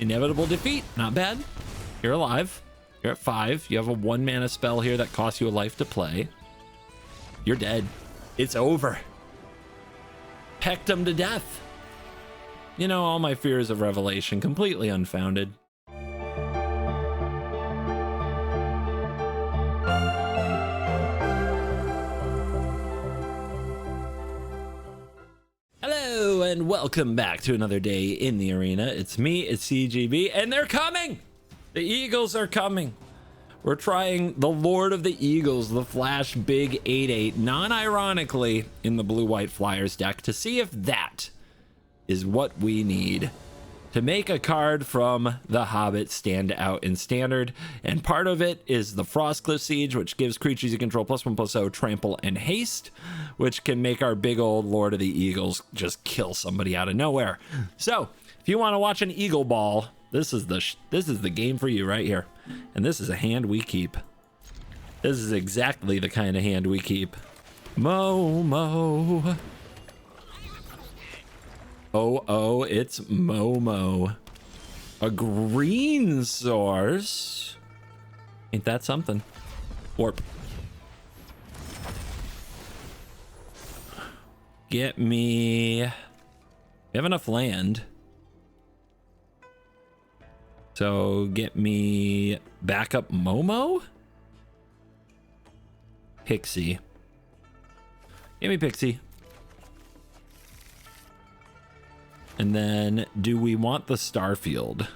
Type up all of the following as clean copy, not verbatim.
Inevitable defeat. Not bad. You're alive. You're at 5. You have a 1 mana spell here that costs you a life to play. You're dead. It's over. Pecked him to death. You know, all my fears of revelation completely unfounded. Hello and welcome back to another day in the arena. It's me, it's CGB, and they're coming. The Eagles are coming. We're trying the Lord of the Eagles, the Flash Big 8/8, non-ironically in the Blue-White Flyers deck to see if that is what we need to make a card from the Hobbit stand out in Standard. And part of it is the Frostcliff Siege, which gives creatures you control +1/+0, trample, and haste, which can make our big old Lord of the Eagles just kill somebody out of nowhere. So if you want to watch an Eagle Ball, this is the game for you right here. And this is a hand we keep. This is exactly the kind of hand we keep. Momo. Oh, it's Momo. A green source. Ain't that something? Warp. Get me. We have enough land. So get me backup Momo? Pixie. Give me Pixie. And then do we want the Starfield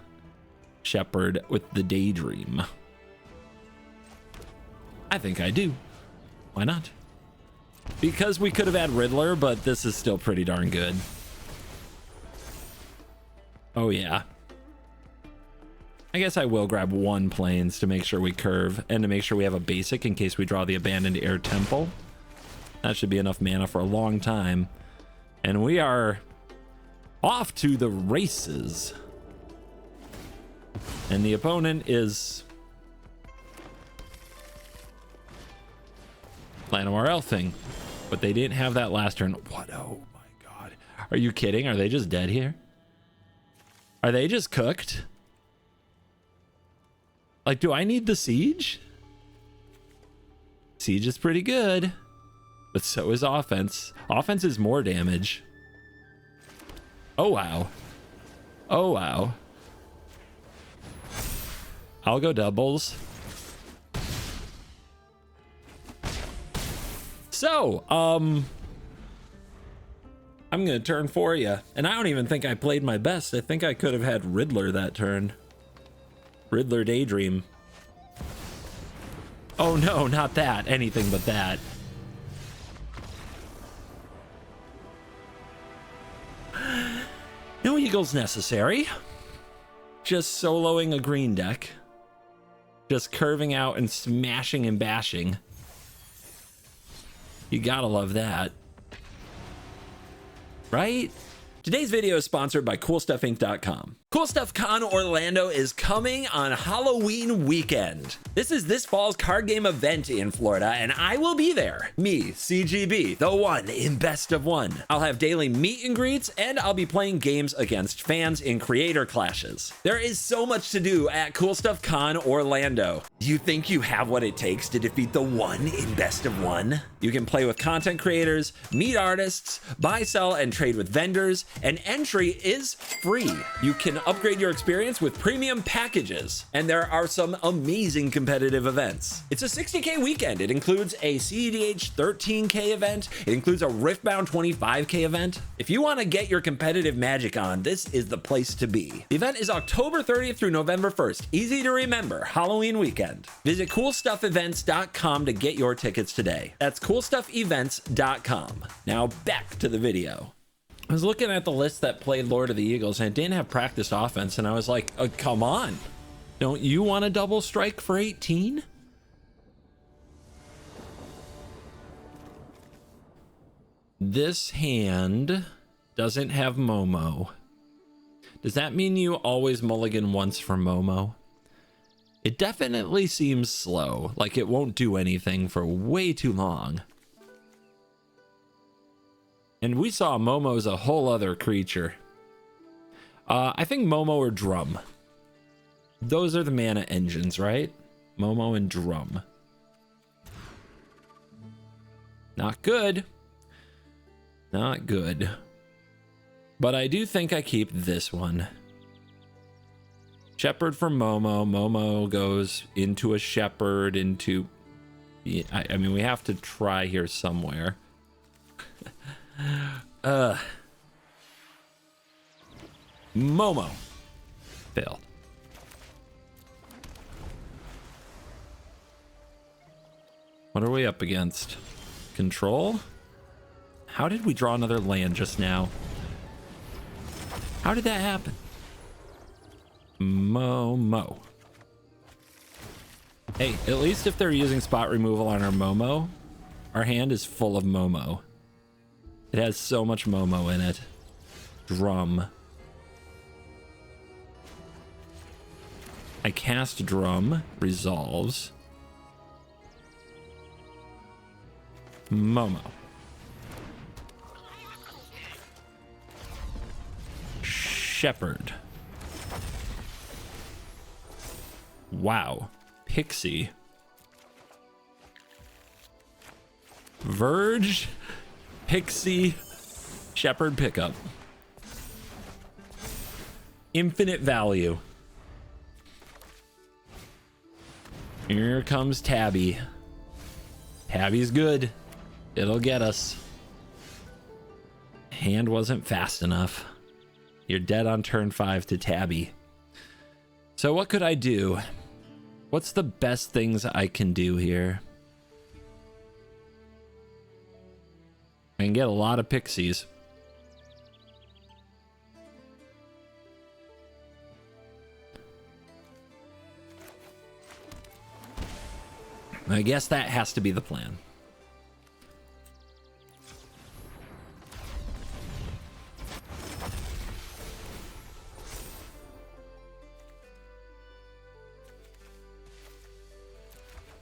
Shepherd with the Daydream? I think I do. Why not? Because we could have had Riddler, but this is still pretty darn good. Oh yeah. I guess I will grab 1 Plains to make sure we curve and to make sure we have a basic in case we draw the Abandoned Air Temple. That should be enough mana for a long time. And we are off to the races. And the opponent is Llanowar Elfing, but they didn't have that last turn. What? Oh my god. Are you kidding? Are they just dead here? Are they just cooked? Like, do I need the siege? Siege is pretty good, but so is offense. Offense is more damage. Oh, wow. Oh, wow. I'll go doubles. So, I'm going to turn for you. And I don't even think I played my best. I think I could have had Riddler that turn. Riddler Daydream. Oh, no, not that. Anything but that. No Eagles necessary. Just soloing a green deck. Just curving out and smashing and bashing. You gotta love that. Right? Today's video is sponsored by CoolStuffInc.com. Cool Stuff Con Orlando is coming on Halloween weekend. This is this fall's card game event in Florida, and I will be there. Me, CGB, the one in Best of One. I'll have daily meet and greets, and I'll be playing games against fans in creator clashes. There is so much to do at Cool Stuff Con Orlando. Do you think you have what it takes to defeat the one in Best of One? You can play with content creators, meet artists, buy, sell, and trade with vendors, and entry is free. You can upgrade your experience with premium packages, and there are some amazing competitive events. It's a 60K weekend. It includes a CEDH 13K event. It includes a Riftbound 25K event. If you want to get your competitive magic on, this is the place to be. The event is October 30th through November 1st. Easy to remember, Halloween weekend. Visit CoolStuffEvents.com to get your tickets today. That's CoolStuffEvents.com. Now back to the video. I was looking at the list that played Lord of the Eagles, and it didn't have practiced offense, and I was like, oh, come on. Don't you want a double strike for 18? This hand doesn't have Momo. Does that mean you always mulligan once for Momo? It definitely seems slow, like it won't do anything for way too long. And we saw Momo's a whole other creature. I think Momo or Drum. Those are the mana engines, right? Momo and Drum. Not good. Not good. But I do think I keep this one. Shepherd for Momo. Momo goes into a Shepherd, into... I mean, we have to try here somewhere. Momo. Failed. What are we up against? Control? How did we draw another land just now? How did that happen? Momo. Hey, at least if they're using spot removal on our Momo, our hand is full of Momo. It has so much Momo in it. Drum. I cast Drum, resolves. Momo. Shepherd. Wow. Pixie. Verge. Pixie. Shepherd pickup. Infinite value. Here comes Tabby. Tabby's good. It'll get us. Hand wasn't fast enough. You're dead on turn 5 to Tabby. So what could I do? What's the best things I can do here? I can get a lot of pixies. I guess that has to be the plan.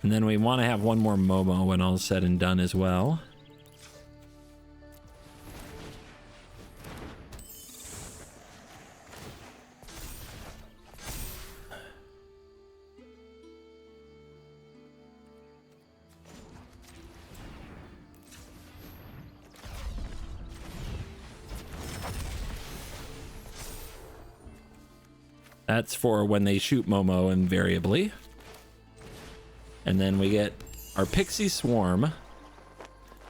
And then we want to have one more Momo when all's said and done as well. That's for when they shoot Momo invariably. And then we get our Pixie Swarm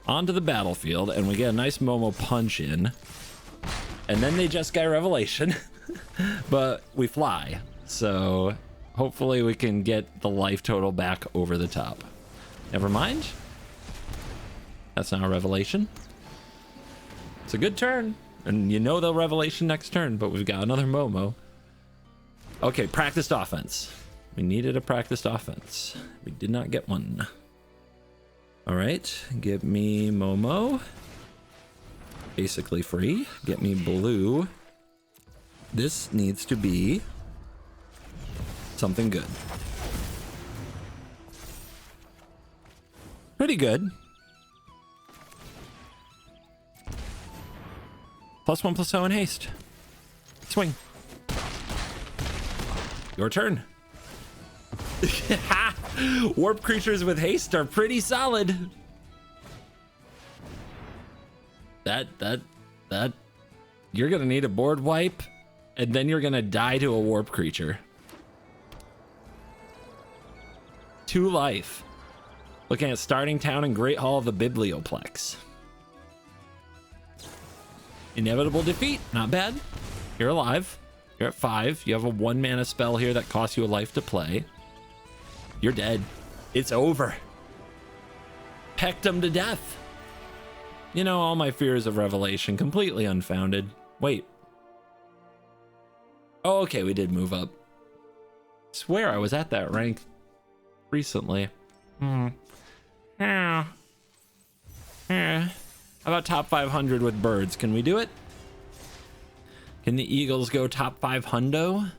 onto the battlefield, and we get a nice Momo punch in. And then they just got Revelation, but we fly. So hopefully we can get the life total back over the top. Never mind. That's not a Revelation. It's a good turn. And you know they'll Revelation next turn, but we've got another Momo. Okay, practiced offense. We needed a practiced offense. We did not get one. All right, give me Momo. Basically free. Get me blue. This needs to be something good. Pretty good. +1/+0 in haste. Swing. Your turn. Warp creatures with haste are pretty solid. That you're gonna need a board wipe, and then you're gonna die to a warp creature. 2 life. Looking at starting town and Great Hall of the Biblioplex. Inevitable defeat, not bad. You're alive. You're at 5. You have a 1 mana spell here that costs you a life to play. You're dead. It's over. Pecked him to death. You know, all my fears of Revelation, completely unfounded. Wait. Oh, okay, we did move up. Swear I was at that rank recently. How about top 500 with birds? Can we do it? Can the Eagles go top 500?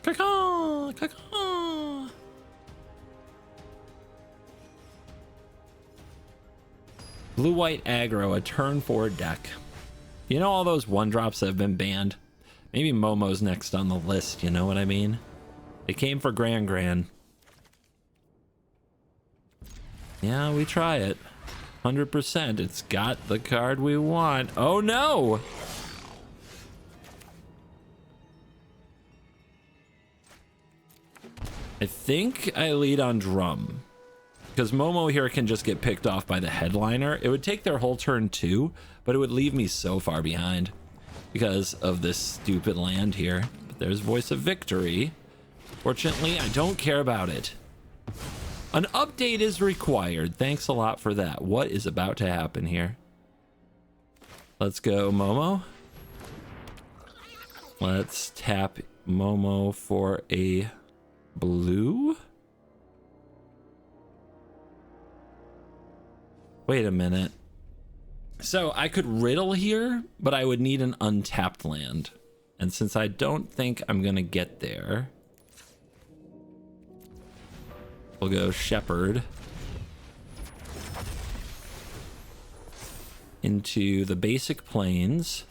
Caw-caw, caw-caw. Blue-white aggro, a turn 4 deck. You know all those 1-drops that have been banned? Maybe Momo's next on the list, you know what I mean? They came for Gran. Yeah, we try it. 100%. It's got the card we want. Oh no! I think I lead on drum. Because Momo here can just get picked off by the headliner. It would take their whole turn too, but it would leave me so far behind because of this stupid land here. But there's Voice of Victory. Fortunately, I don't care about it. An update is required. Thanks a lot for that. What is about to happen here? Let's go, Momo. Let's tap Momo for a blue. Wait a minute. So I could riddle here, but I would need an untapped land. And since I don't think I'm gonna get there, we'll go Shepherd into the basic plains.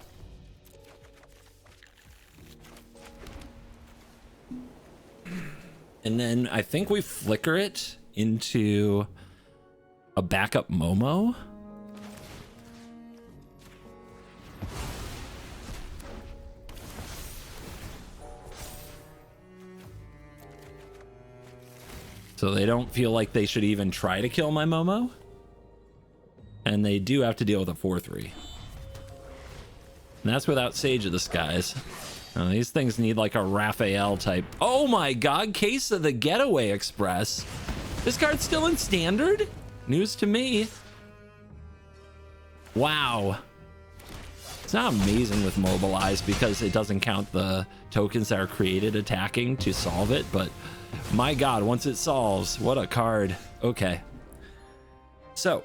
And then I think we flicker it into a backup Momo. So they don't feel like they should even try to kill my Momo. And they do have to deal with a 4/3. And that's without Sage of the Skies. These things need like a Raphael type. Oh my god, Case of the Getaway Express. This card's still in standard? News to me. Wow. It's not amazing with Mobilize because it doesn't count the tokens that are created attacking to solve it, but my god, once it solves, what a card. Okay. So,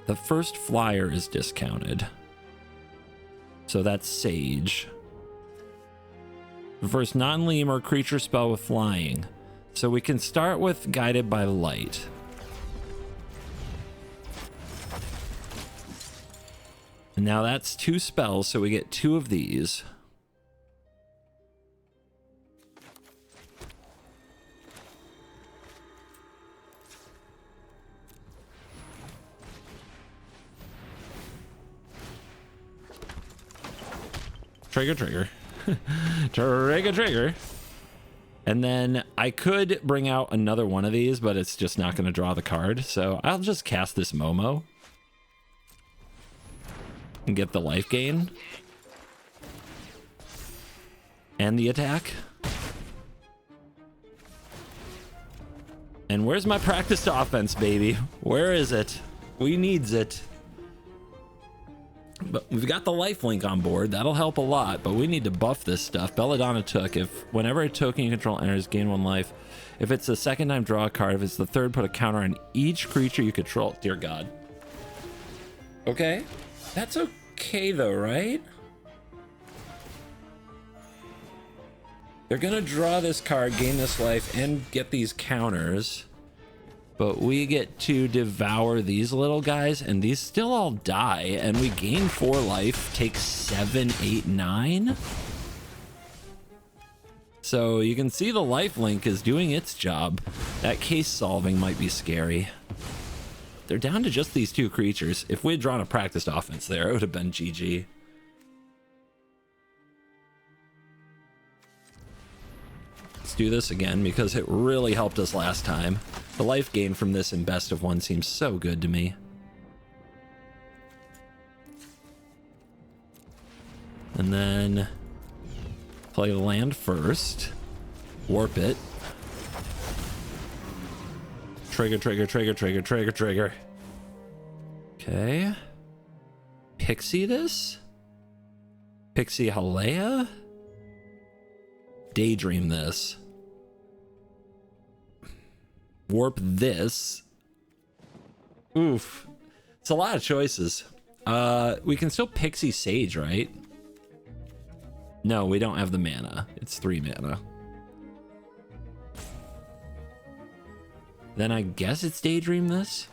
the first flyer is discounted. So that's Sage. The first non-lemur creature spell with flying. So we can start with Guided by Light. And now that's 2 spells, so we get 2 of these. Trigger. Trigger. And then I could bring out another one of these, but it's just not going to draw the card. So I'll just cast this Momo and get the life gain and the attack. And where's my practiced offense, baby? Where is it? We needs it. But we've got the lifelink on board. That'll help a lot, but we need to buff this stuff. Belladonna took. If whenever a token you control enters, gain 1 life. If it's the second time, draw a card. If it's the third, put a counter on each creature you control. Dear God. Okay. That's okay though, right? They're gonna draw this card, gain this life, and get these counters. But we get to devour these little guys, and these still all die, and we gain 4 life, take 7, 8, 9. So you can see the lifelink is doing its job. That case solving might be scary. They're down to just these 2 creatures. If we had drawn a practiced offense there, it would have been GG. Let's do this again because it really helped us last time. The life gain from this in best of 1 seems so good to me. And then play the land first. Warp it. Trigger. Okay. Pixie this? Pixie Halea? Daydream this. Warp this. Oof. It's a lot of choices. We can still Pixie Sage, right? No, we don't have the mana. It's 3 mana. Then I guess it's Daydream this.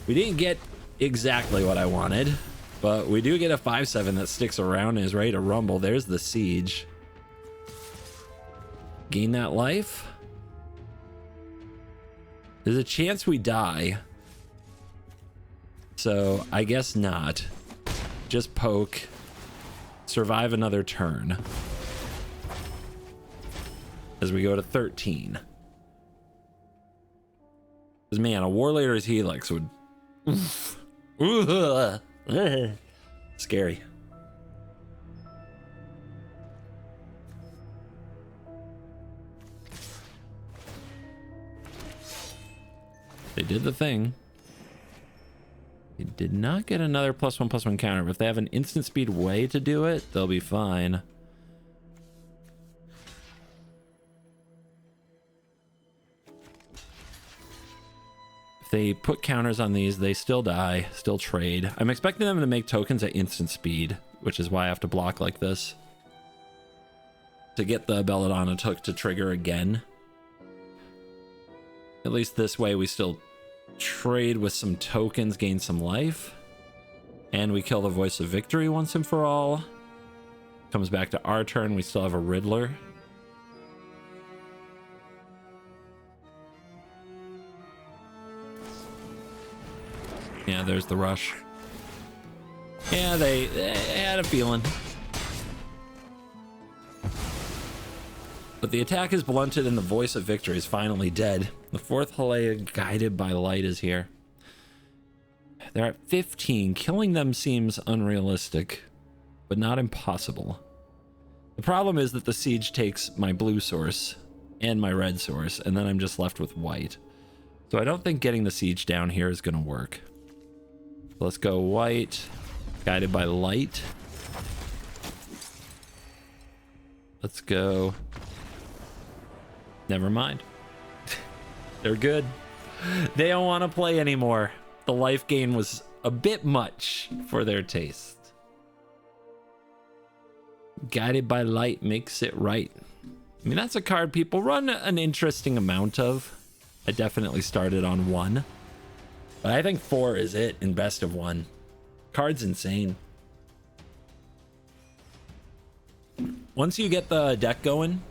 We didn't get exactly what I wanted, but we do get a 5/7 that sticks around and is ready to rumble. There's the siege. Gain that life. There's a chance we die, so I guess not. Just poke, survive another turn as we go to 13. Because man, a War Leader's Helix would scary. They did the thing. They did not get another +1/+1 counter, but if they have an instant speed way to do it, they'll be fine. If they put counters on these, they still die, still trade. I'm expecting them to make tokens at instant speed, which is why I have to block like this. To get the Belladonna to trigger again. At least this way we still trade with some tokens, gain some life. And we kill the Voice of Victory once and for all. Comes back to our turn, we still have a Riddler. Yeah, there's the rush. Yeah, they had a feeling. But the attack is blunted and the Voice of Victory is finally dead. The fourth Halea guided by light is here. They're at 15. Killing them seems unrealistic, but not impossible. The problem is that the siege takes my blue source and my red source, and then I'm just left with white. So I don't think getting the siege down here is going to work. Let's go white, guided by light. Let's go. Never mind. They're good. They don't want to play anymore. The life gain was a bit much for their taste. Guided by light makes it right. I mean, that's a card people run an interesting amount of. I definitely started on 1. But I think 4 is it in best of 1. Card's insane. Once you get the deck going,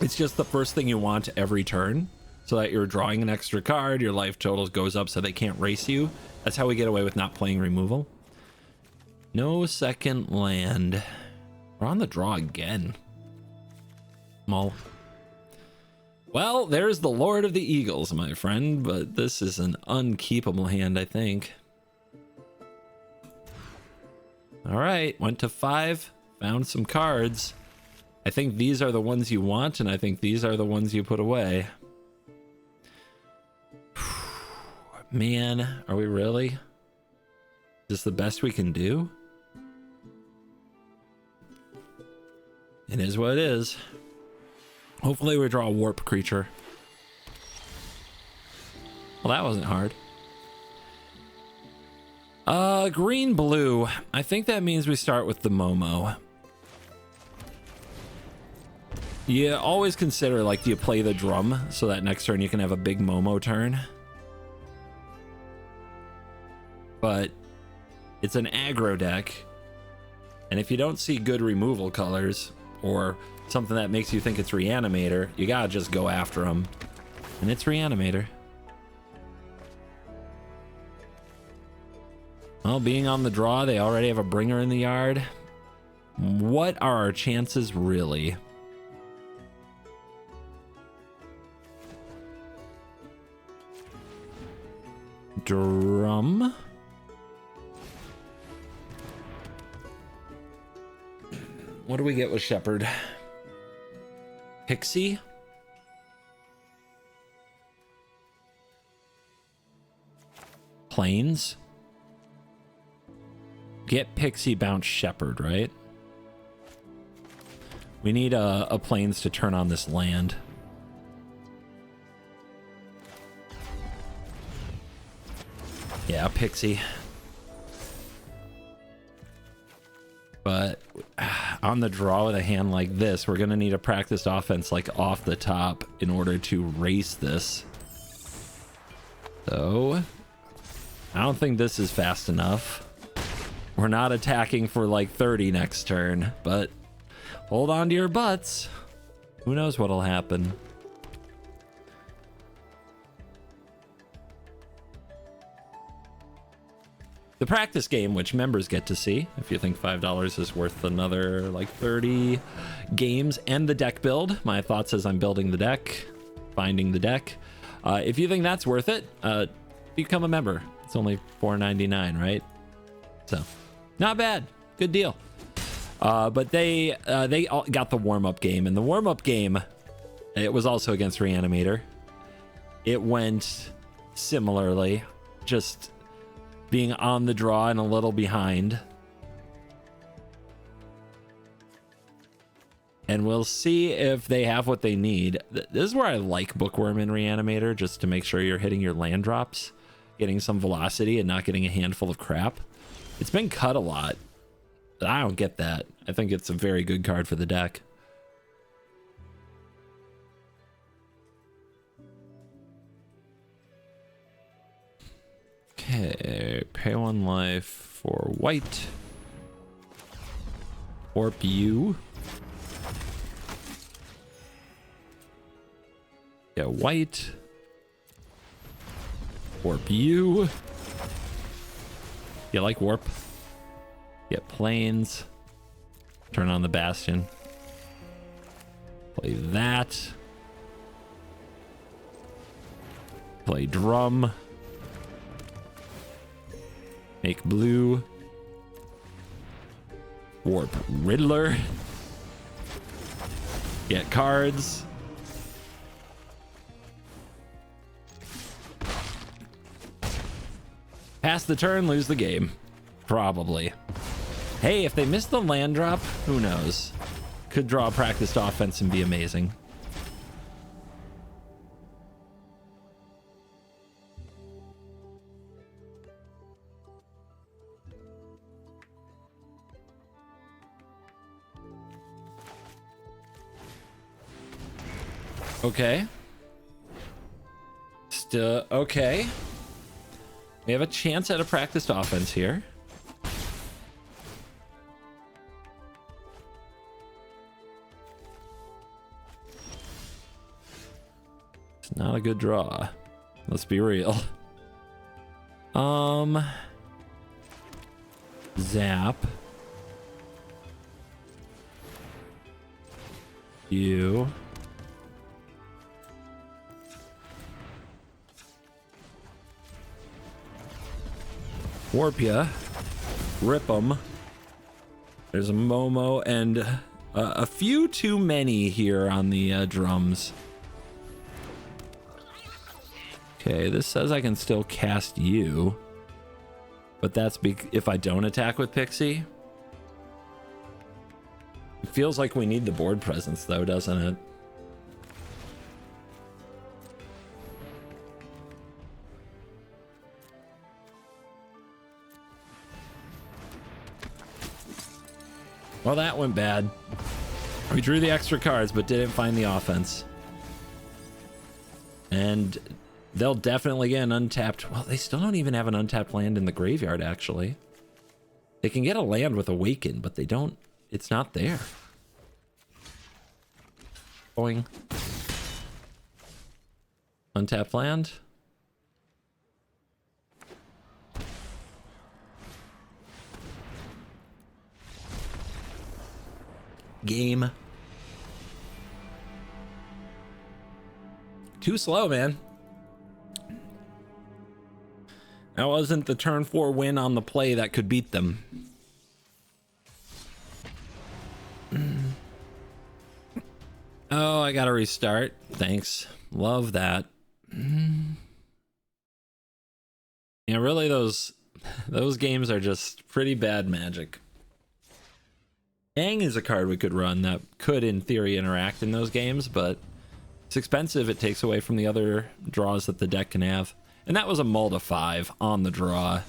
it's just the first thing you want every turn, so that you're drawing an extra card, your life totals goes up so they can't race you. That's how we get away with not playing removal. No second land. We're on the draw again. Mull. Well, there's the Lord of the Eagles, my friend, but this is an unkeepable hand, I think. All right, went to 5, found some cards. I think these are the ones you want, and I think these are the ones you put away. Man, are we really? Is this the best we can do? It is what it is. Hopefully we draw a warp creature. Well, that wasn't hard. Green, blue. I think that means we start with the Momo. You always consider, like, do you play the drum so that next turn you can have a big Momo turn? But it's an aggro deck, and if you don't see good removal colors or something that makes you think it's Reanimator, you gotta just go after them. And it's Reanimator. Well, being on the draw, they already have a bringer in the yard. What are our chances, really? Drum. What do we get with Shepherd? Pixie? Plains? Get Pixie, bounce Shepherd, right? We need a Plains to turn on this land. Yeah, Pixie. But on the draw with a hand like this, we're going to need a practiced offense like off the top in order to race this. So I don't think this is fast enough. We're not attacking for like 30 next turn, but hold on to your butts. Who knows what'll happen. The practice game, which members get to see, if you think $5 is worth another like 30 games, and the deck build. My thoughts as I'm building the deck, finding the deck. If you think that's worth it, become a member. It's only $4.99, right? So, not bad. Good deal. But they all got the warm-up game, and the warm-up game, it was also against Reanimator. It went similarly, just being on the draw and a little behind. And we'll see if they have what they need. This is where I like Bookworm and Reanimator, just to make sure you're hitting your land drops, getting some velocity and not getting a handful of crap. It's been cut a lot, but I don't get that. I think it's a very good card for the deck. Okay, pay 1 life for white. Warp you. Yeah, white. Warp you. You like warp? Get planes. Turn on the bastion. Play that. Play drum. Make blue. Warp Riddler. Get cards. Pass the turn, lose the game. Probably. Hey, if they miss the land drop, who knows? Could draw a practiced offense and be amazing. Okay. Still okay. We have a chance at a practiced offense here. It's not a good draw. Let's be real. Zap. You. Warp ya. Rip 'em. There's a Momo and a few too many here on the drums. Okay, this says I can still cast you, but that's if I don't attack with Pixie. It feels like we need the board presence though, doesn't it? Well, that went bad. We drew the extra cards, but didn't find the offense. And they'll definitely get an untapped... Well, they still don't even have an untapped land in the graveyard, actually. They can get a land with Awaken, but they don't... It's not there. Boing. Untapped land. Game. Too slow, man. That wasn't the turn 4 win on the play that could beat them. Oh, I gotta restart. Thanks. Love that. Yeah, really, those games are just pretty bad Magic. Ang is a card we could run that could, in theory, interact in those games, but it's expensive. It takes away from the other draws that the deck can have. And that was a mull to 5 on the draw.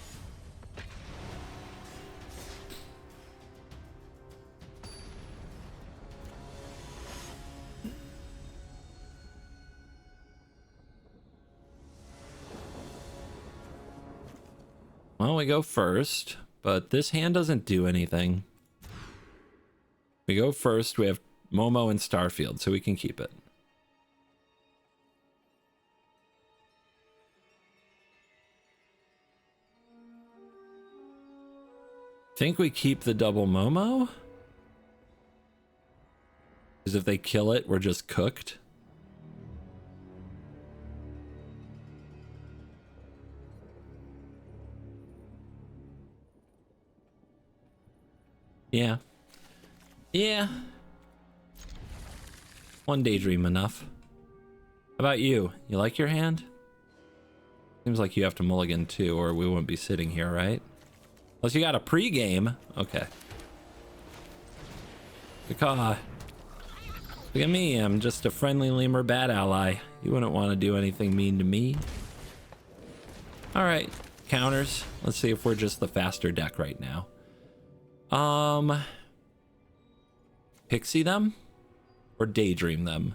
Well, we go first, but this hand doesn't do anything. We go first. We have Momo and Starfield, so we can keep it. Think we keep the double Momo? Because if they kill it, we're just cooked. Yeah. Yeah. One daydream enough. How about you? You like your hand? Seems like you have to mulligan too, or we wouldn't be sitting here, right? Unless you got a pre-game. Okay. Look at me. I'm just a friendly lemur bat ally. You wouldn't want to do anything mean to me. All right. Counters. Let's see if we're just the faster deck right now. Pixie them or daydream them?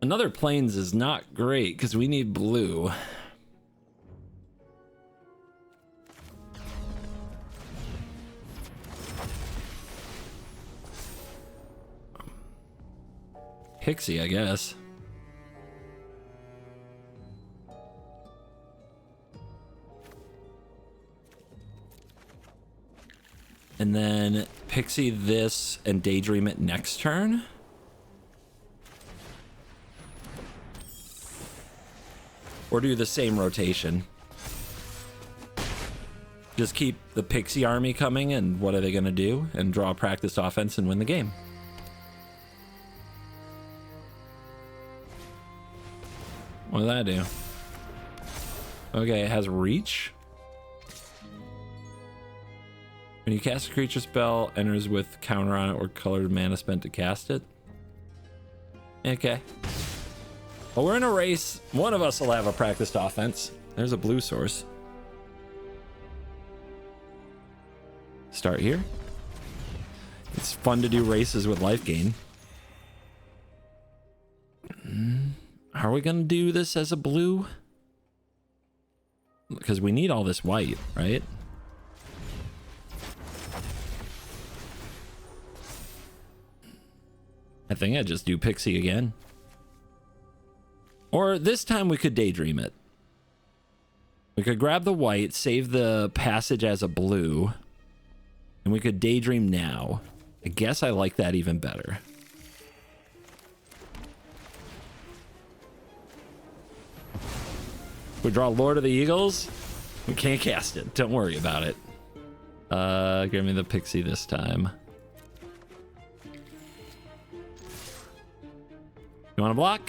Another planes is not great because we need blue. Pixie, I guess. And then Pixie this and daydream it next turn. Or do the same rotation. Just keep the Pixie army coming, and what are they going to do? And draw practiced offense and win the game. What did that do? Okay, it has reach. When you cast a creature spell, enters with counter on it or colored mana spent to cast it. Okay. Well, we're in a race. One of us will have a practiced offense. There's a blue source. Start here. It's fun to do races with life gain. Are we going to do this as a blue? Because we need all this white, right? I think I'd just do Pixie again. Or this time we could daydream it. We could grab the white, save the passage as a blue, and we could daydream now. I guess I like that even better. We draw Lord of the Eagles. We can't cast it. Don't worry about it. Give me the Pixie this time. You want to block?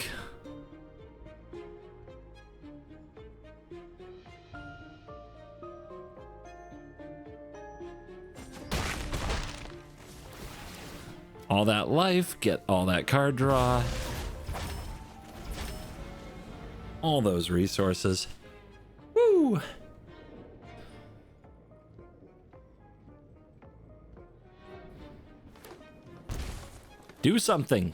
All that life, get all that card draw. All those resources. Woo! Do something.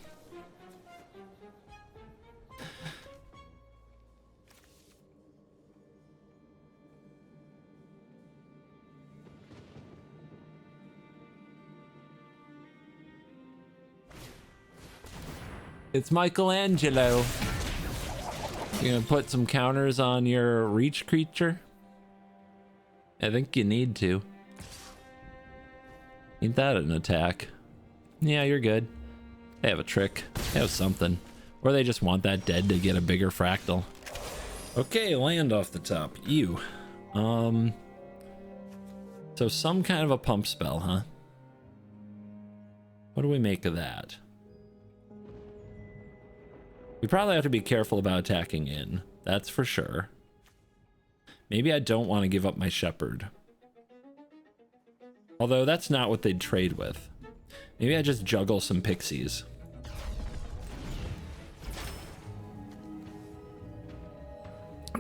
It's Michelangelo. You gonna put some counters on your reach creature? I think you need to. Ain't that an attack? Yeah, you're good. They have a trick. They have something. Or they just want that dead to get a bigger fractal. Okay, land off the top. You. So some kind of a pump spell, huh? What do we make of that? We probably have to be careful about attacking in. That's for sure. Maybe I don't want to give up my Shepherd. Although that's not what they'd trade with. Maybe I just juggle some Pixies.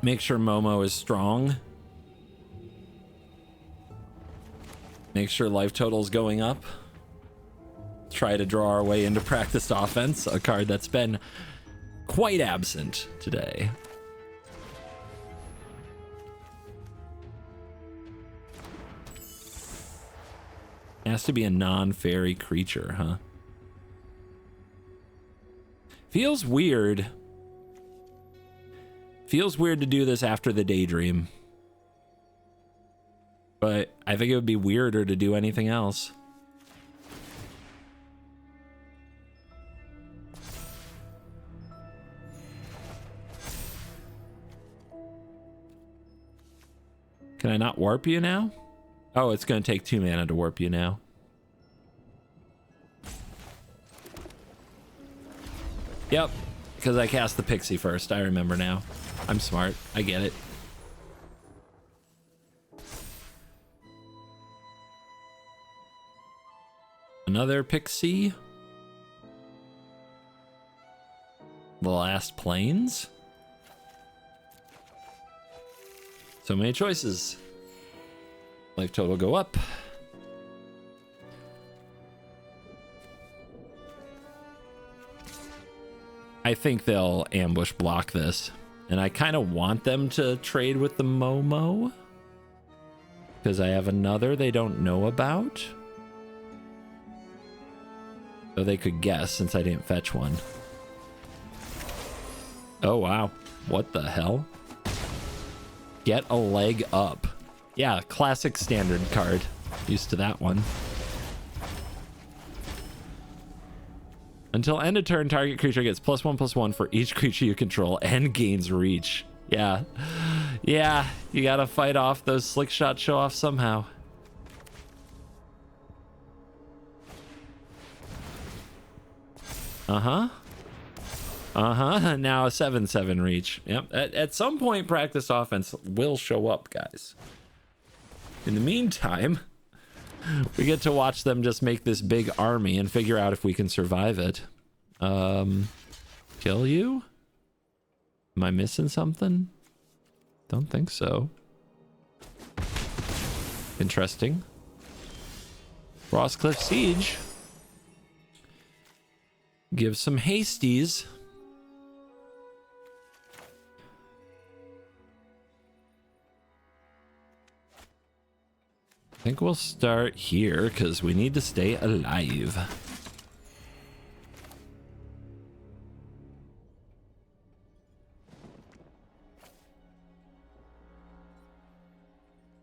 Make sure Momo is strong. Make sure life total is going up. Try to draw our way into practiced offense, a card that's been quite absent today. Has to be a non-fairy creature, huh? Feels weird. Feels weird to do this after the Daydream. But I think it would be weirder to do anything else. Can I not warp you now? Oh, it's going to take 2 mana to warp you now. Yep, because I cast the Pixie first. I remember now. I'm smart. I get it. Another Pixie. The Last Plains. So many choices. Life total go up. I think they'll ambush block this. And I kind of want them to trade with the Momo. Because I have another they don't know about. So they could guess since I didn't fetch one. Oh, wow. What the hell? Get a leg up. Yeah, classic standard card. Used to that one. Until end of turn, target creature gets +1/+1 for each creature you control and gains reach. Yeah. Yeah, you gotta fight off those slick shot show off somehow. Uh-huh. Uh-huh. Now a 7/7 reach. Yep. At some point, practice offense will show up, guys. In the meantime, we get to watch them just make this big army and figure out if we can survive it. Kill you? Am I missing something? Don't think so. Interesting. Frostcliff Siege. Give some hasties. I think we'll start here because we need to stay alive.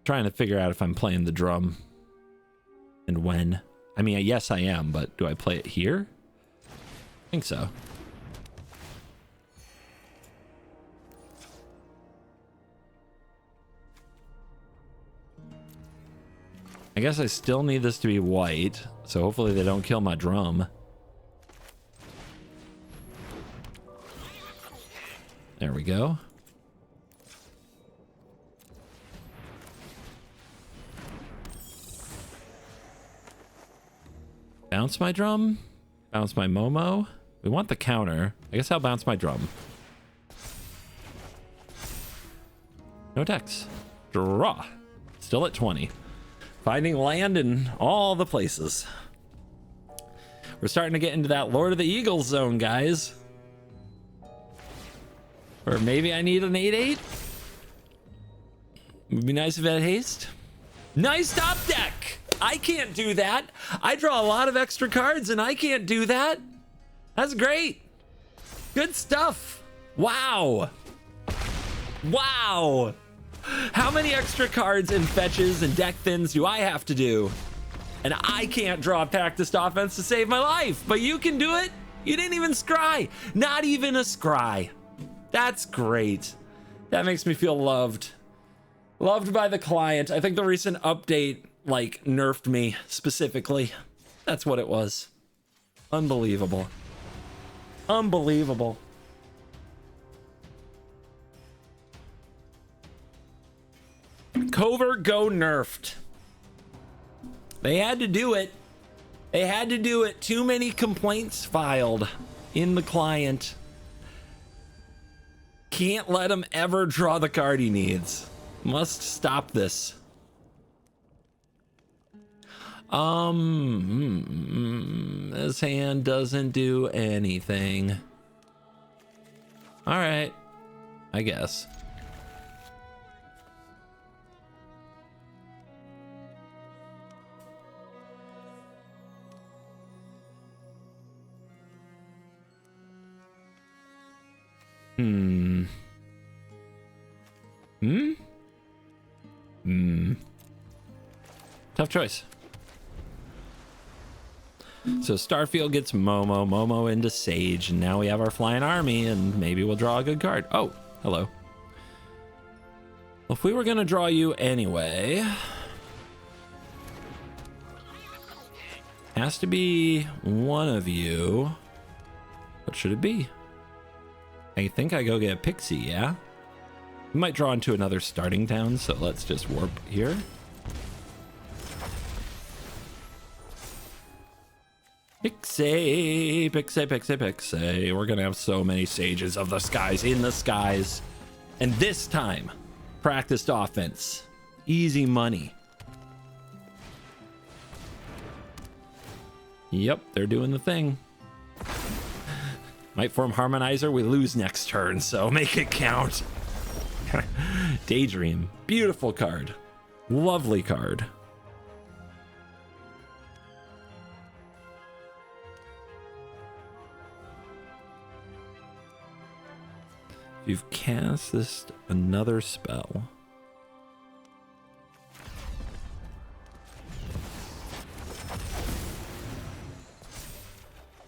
Trying to figure out if I'm playing the drum and when. I mean, yes, I am, but do I play it here? I think so. I guess I still need this to be white, so hopefully they don't kill my drum. There we go. Bounce my drum? Bounce my Momo? We want the counter. I guess I'll bounce my drum. No decks. Draw. Still at 20. Finding land in all the places. We're starting to get into that Lord of the Eagles zone, guys. Or maybe I need an 8/8. Would be nice if it had haste. Nice top deck. I can't do that. I draw a lot of extra cards and I can't do that. That's great. Good stuff. Wow. Wow. How many extra cards and fetches and deck thins do I have to do? And I can't draw practiced offense to save my life, but you can do it. You didn't even scry. Not even a scry. That's great. That makes me feel loved. Loved by the client. I think the recent update, like, nerfed me specifically. That's what it was. Unbelievable. Unbelievable. Covert Go nerfed. They had to do it. They had to do it. Too many complaints filed in the client. Can't let him ever draw the card he needs. Must stop this. This hand doesn't do anything. All right, I guess. Tough choice. So Starfield gets Momo, Momo into Sage, and now we have our flying army, and maybe we'll draw a good card. Oh, hello. Well, if we were gonna draw you anyway, has to be one of you. What should it be? I think I go get a Pixie, yeah? We might draw into another starting town, so let's just warp here. Pixie, Pixie, Pixie, Pixie. We're gonna have so many Sages of the Skies in the skies. And this time, practiced offense. Easy money. Yep, they're doing the thing. Might form Harmonizer, we lose next turn, so make it count. Daydream, beautiful card. Lovely card. You've cast this another spell.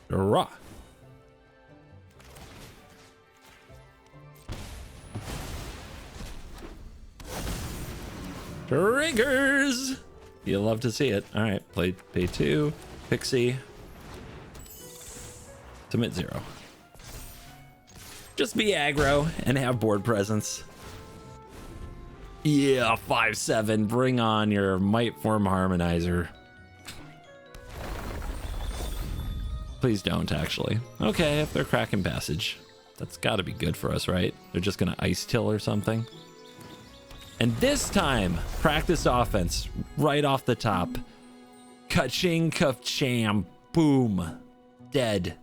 Draw. Triggers. You'll love to see it. All right, pay 2, Pixie, submit 0. Just be aggro and have board presence. Yeah, 5/7. Bring on your Might Form Harmonizer. Please don't, actually. Okay, if they're cracking passage, that's got to be good for us, right? They're just gonna Ice Till or something. And this time, practice offense right off the top. Ka-ching, ka-cham, boom. Dead.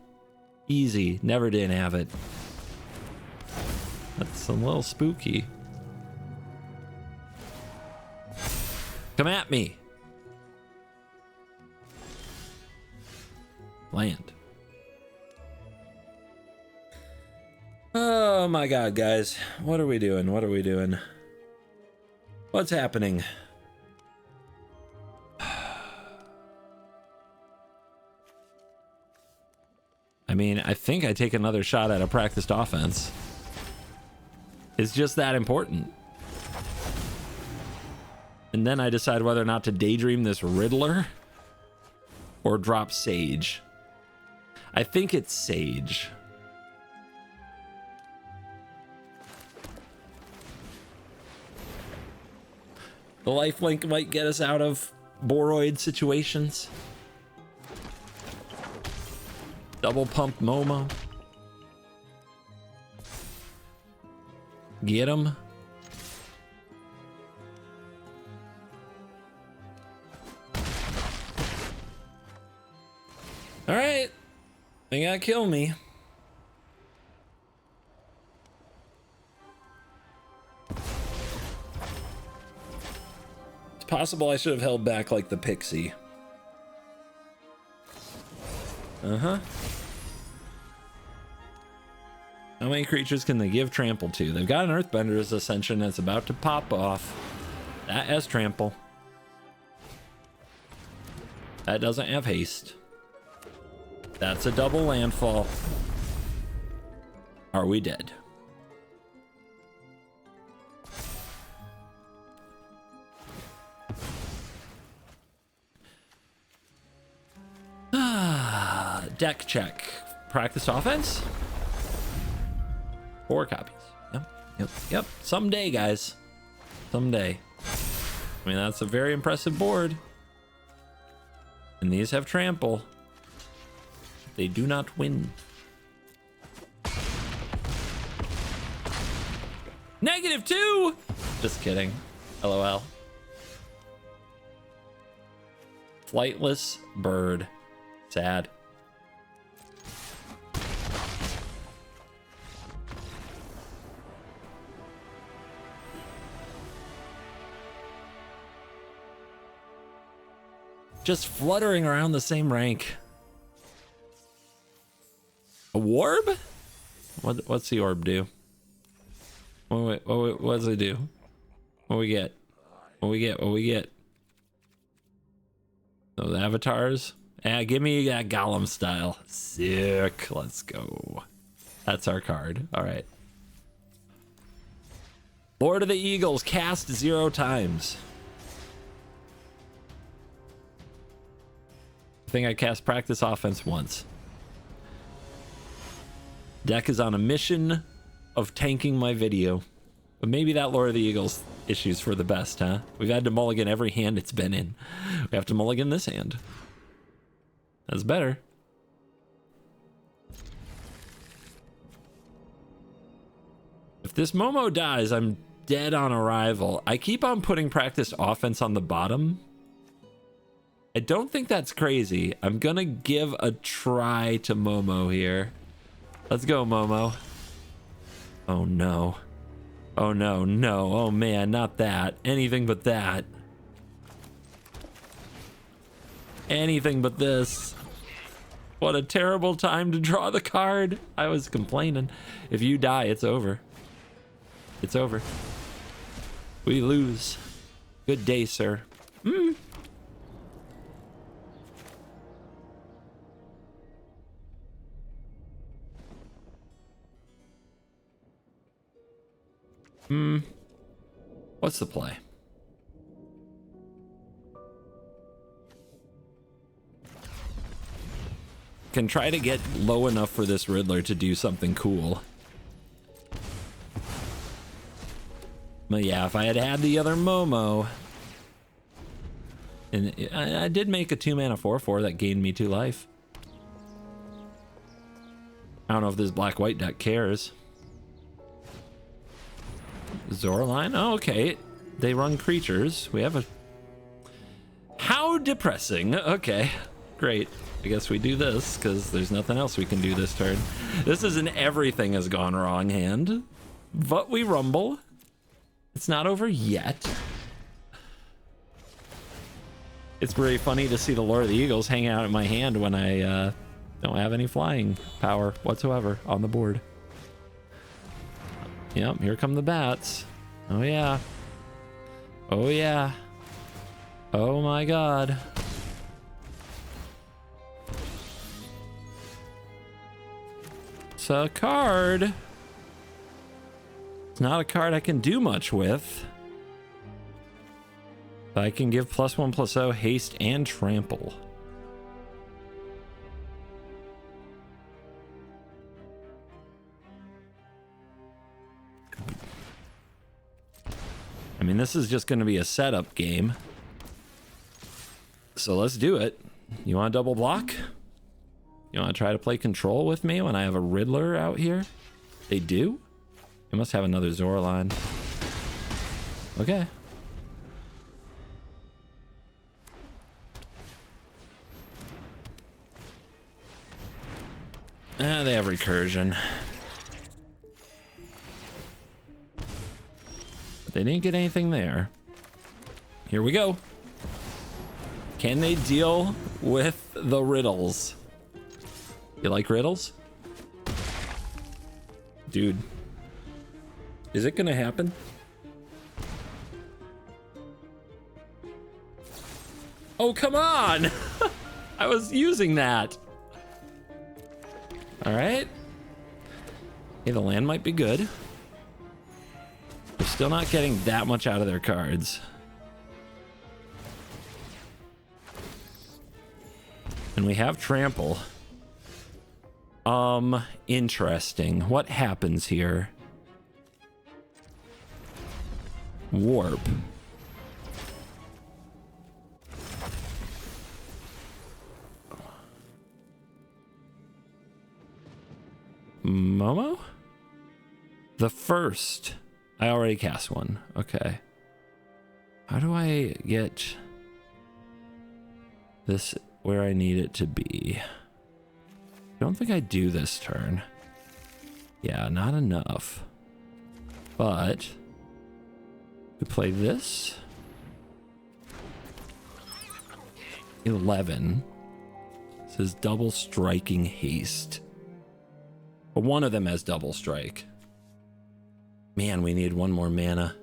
Easy. Never didn't have it. That's a little spooky. Come at me. Land. Oh my god, guys. What are we doing? What are we doing? What's happening? I mean, I think I take another shot at a practiced offense. It's just that important. And then I decide whether or not to daydream this Riddler or drop Sage. I think it's Sage. The lifelink might get us out of Boroid situations. Double pump Momo. Get him. All right. They gotta kill me. It's possible I should have held back like the Pixie. Uh-huh. How many creatures can they give trample to? They've got an Earthbender's Ascension that's about to pop off. That has trample. That doesn't have haste. That's a double landfall. Are we dead? Deck check. Practice offense? 4 copies. Yep. Someday, guys. Someday. I mean, that's a very impressive board. And these have trample. They do not win. -2! Just kidding. LOL. Flightless bird. Sad. just fluttering around the same rank. A warb? What's the orb do? What does it do? What we get? What we get? What we get? Those avatars? Yeah, give me that Golem style. Sick. Let's go. That's our card. All right. Lord of the Eagles, cast 0 times. I think I cast practice offense once. Deck is on a mission of tanking my video. But maybe that Lord of the Eagles issue's for the best, huh? We've had to mulligan every hand it's been in. We have to mulligan this hand. That's better. If this Momo dies, I'm dead on arrival. I keep on putting practice offense on the bottom. I don't think that's crazy. I'm gonna give a try to Momo here. Let's go, Momo. Oh no. Oh no, no. Oh man, not that. Anything but that. Anything but this. What a terrible time to draw the card. I was complaining. If you die, it's over. It's over. We lose. Good day, sir. What's the play? Can try to get low enough for this Riddler to do something cool. But yeah, if I had had the other Momo, and I did make a 2-mana 4/4 that gained me 2 life. I don't know if this black-white deck cares. Zoraline? Oh, okay. They run creatures. We have a... How depressing. Okay, great. I guess we do this, because there's nothing else we can do this turn. This is an everything has gone wrong hand. But we rumble. It's not over yet. It's very funny to see the Lord of the Eagles hang out in my hand when I don't have any flying power whatsoever on the board. Yep, here come the bats. Oh yeah. Oh yeah. Oh my god. It's a card. It's not a card I can do much with. But I can give +1/+0, haste, and trample. I mean, this is just going to be a setup game. So let's do it. You want to double block? You want to try to play control with me when I have a Riddler out here? They do? They must have another Zoraline. Okay. Ah, they have recursion. But they didn't get anything there. Here we go. Can they deal with the riddles? You like riddles? Dude. Is it gonna happen? Oh, come on! I was using that. All right. Hey, the land might be good. They're still not getting that much out of their cards. And we have trample. Interesting. What happens here? Warp. Momo? The first. I already cast one. Okay. How do I get this where I need it to be? I don't think I do this turn. Yeah, not enough. But we play this. 11. It says double striking haste. But one of them has double strike. Man, we need one more mana.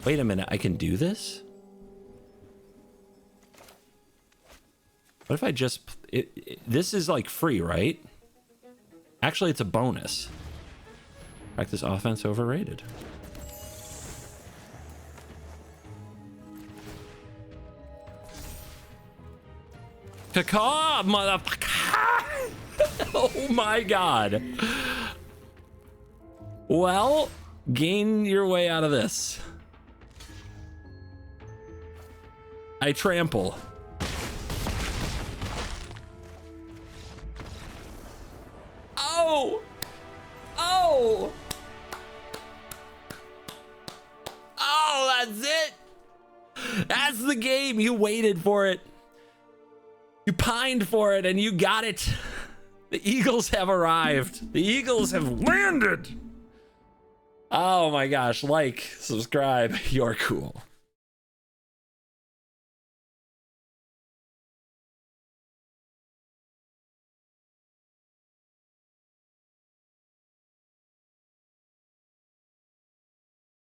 Wait a minute, I can do this? What if I just... this is like free, right? Actually, it's a bonus. Practice offense overrated. Caw, motherfucker! Oh my god. Well, gain your way out of this. I trample. Oh! Oh! Oh, that's it! That's the game. You waited for it. You pined for it and you got it. The Eagles have arrived. The Eagles have landed. Oh my gosh, like, subscribe, you're cool.